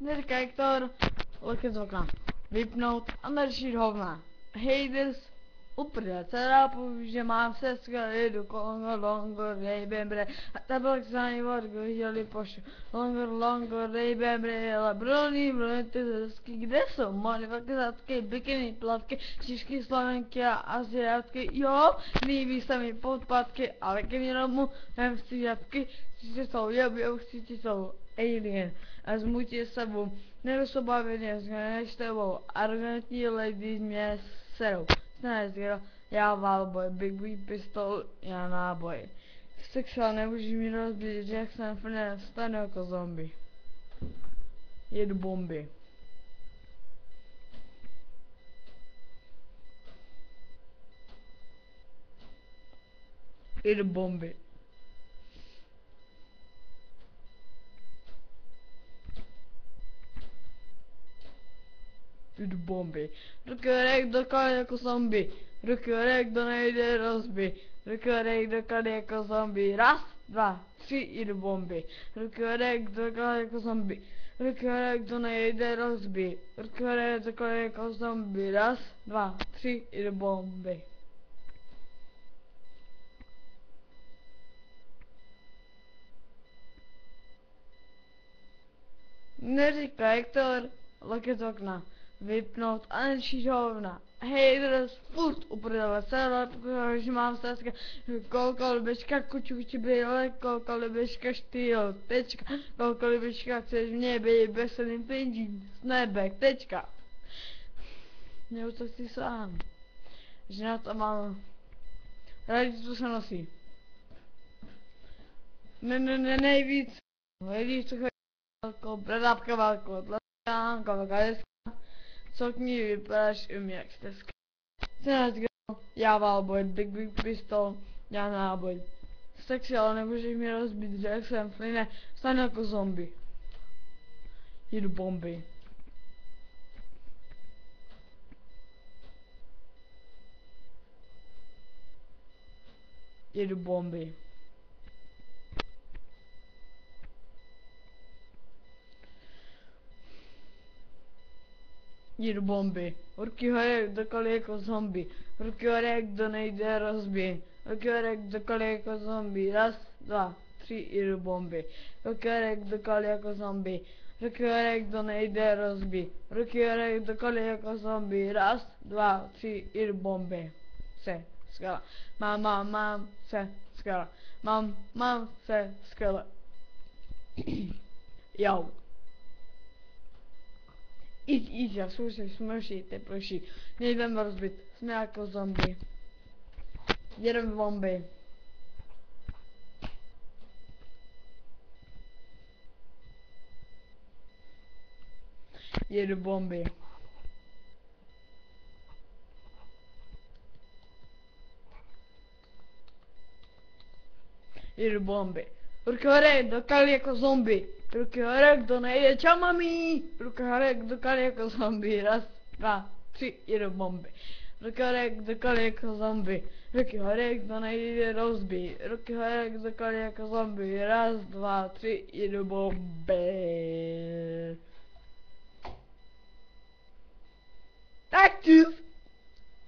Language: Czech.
Hektor, look z okna. Vypnout a nešít hovna. Haters, uprdele cerápu, že mám se jedu longo, rejbembre. A tabak zány vodku, jeli pošu. Longo, rejbembre, ale brony, ty zesky, kde jsou? Modifikace, bikiny, plavky, číšky, slovenky a asiátky, jo, líbí se mi podpadky, ale kniromu, MC jabky, si jsou chci jsou alien. A zmutí sebou, nerozobaveně s tebou, arrogantní lidi mě serou. Snažil, já válboj, big boy pistol, já náboj. Sexuál nemůžu mi rozbít, jak jsem stane jako zombie. Jedu bomby. Jedu bomby. Jedu bomby. Ruky dokáže jako zombie. Ruky do nejde rozbí. Ruky dokáže jako zombie. Raz, dva, tři, jedu bomby. Ruky dokáže jako zombie. Ruky do nejde rozbí. Ruky dokáže jako zombie. Raz, dva, tři, jedu bomby. Neříká Hektor, loket z okna. Vypnout a nešít hovna. Haters, furt uprdele celé, protože mám stezka, kolkolibečka, kučuči brýle, kolkolibečka štýl, tečka, kolkolibečka, chceš mě být veselým pindžím, snapback, tečka. Nebo to chci sám, že na to mám, radičku se nosí. Nejvíc, co chodí velkou, bradápka velkou, tlačánka, velká, co k ní vypadáš mě jak stezka. Já válboj, big pistol, já náboj. Sexy, ale nemůžeš mi rozbít, že jak jsem fline, stane jako zombie. Jedu bomby. Jedu bomby. Jedu bomby. Ruky hore dokoli jako zombie. Ruky hore jak do nejde rozbij. Ruky hore jak dokoli jako zombie. Raz, dva, tři, jedu bomby. Ruky hore jak dokoli jako zombie. Ruky hore jak do nejde rozbij. Ruky hore jak dokoli jako zombie. Raz, dva, tři, jedu bomby. Se, skala. Mám, se, skala. Mám, se, skala. Jau. Jít, já slušaj, smršíte, proší. Nejdem rozbit, jsme jako zombie. Jedeme bomby. Jedu bomby. Jedu bomby. Ruky hore, dokali jako zombie. Ruky hore, kdo nejde, čau mami. Ruky hore, dokali jako zombie. Raz, dva, tři, jedu bomby. Ruky hore, dokali jako zombie. Ruky hore, kdo nejde, rozbí. Ruky hore, dokali jako zombie. Raz, dva, tři, jedu bomby. Active.